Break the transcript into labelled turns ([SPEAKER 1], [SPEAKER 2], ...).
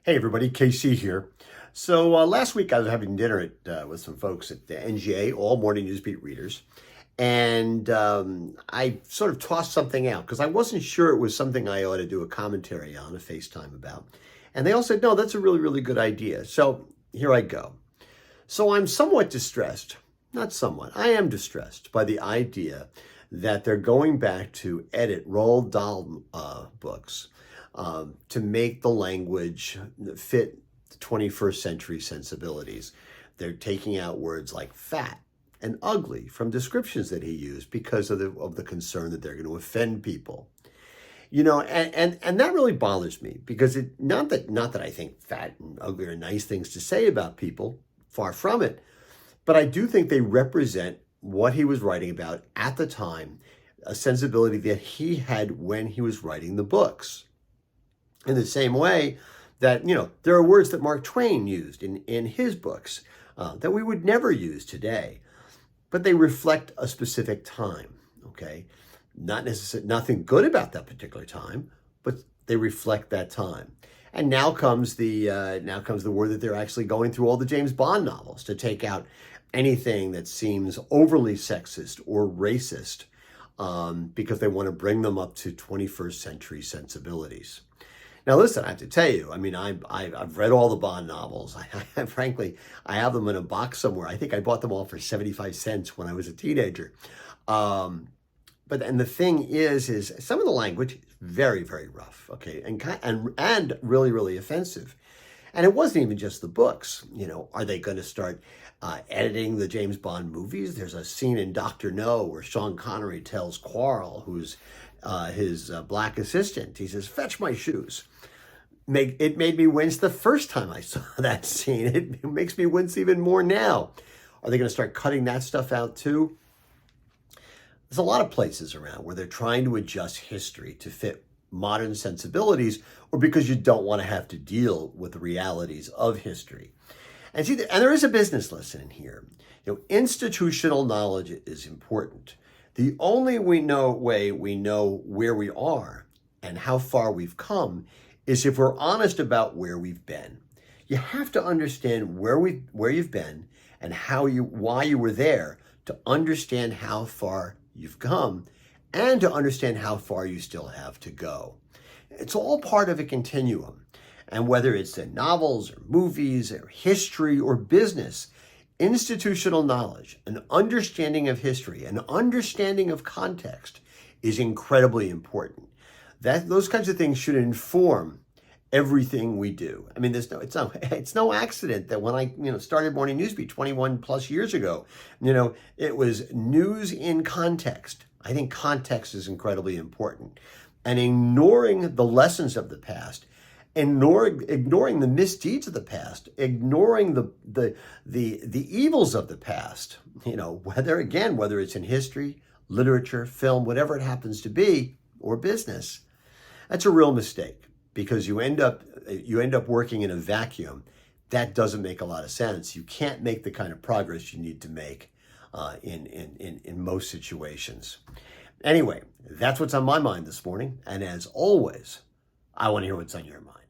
[SPEAKER 1] Hey everybody, KC here. So last week I was having dinner with some folks at the NGA, all morning newsbeat readers, and I sort of tossed something out because I wasn't sure it was something I ought to do a commentary on, a FaceTime about. And they all said, no, that's a really, really good idea. So here I go. So I'm somewhat distressed, not somewhat, I am distressed by the idea that they're going back to edit Roald Dahl books to make the language fit the 21st century sensibilities. They're taking out words like fat and ugly from descriptions that he used because of the concern that they're going to offend people. You know, and that really bothers me because not that I think fat and ugly are nice things to say about people, far from it, but I do think they represent what he was writing about at the time, a sensibility that he had when he was writing the books. In the same way that, there are words that Mark Twain used in his books that we would never use today, but they reflect a specific time, okay? Not necessarily nothing good about that particular time, but they reflect that time. And now comes the word that they're actually going through all the James Bond novels to take out anything that seems overly sexist or racist because they want to bring them up to 21st century sensibilities. Now, listen, I have to tell you, I mean, I've read all the Bond novels. Frankly, I have them in a box somewhere. I think I bought them all for 75 cents when I was a teenager. And the thing is some of the language is very, very rough, okay, and really, really offensive. And it wasn't even just the books. Are they going to start editing the James Bond movies? There's a scene in Dr. No where Sean Connery tells Quarrel, who's his black assistant, he says, "Fetch my shoes." It made me wince the first time I saw that scene. It makes me wince even more now. Are they going to start cutting that stuff out too? There's a lot of places around where they're trying to adjust history to fit modern sensibilities, or because you don't want to have to deal with the realities of history. And there is a business lesson in here. Institutional knowledge is important. The only way we know where we are and how far we've come is if we're honest about where we've been. You have to understand where you've been and why you were there to understand how far you've come and to understand how far you still have to go. It's all part of a continuum. And whether it's in novels or movies or history or business, institutional knowledge, an understanding of history, an understanding of context is incredibly important. Those kinds of things should inform everything we do. I mean, it's no accident that when I started Morning Newsbeat 21 plus years ago, it was news in context. I think context is incredibly important, and ignoring the lessons of the past, ignoring the misdeeds of the past, ignoring the evils of the past, whether it's in history, literature, film, whatever it happens to be, or business, that's a real mistake because you end up working in a vacuum. That doesn't make a lot of sense. You can't make the kind of progress you need to make in most situations. Anyway, that's what's on my mind this morning. And as always, I want to hear what's on your mind.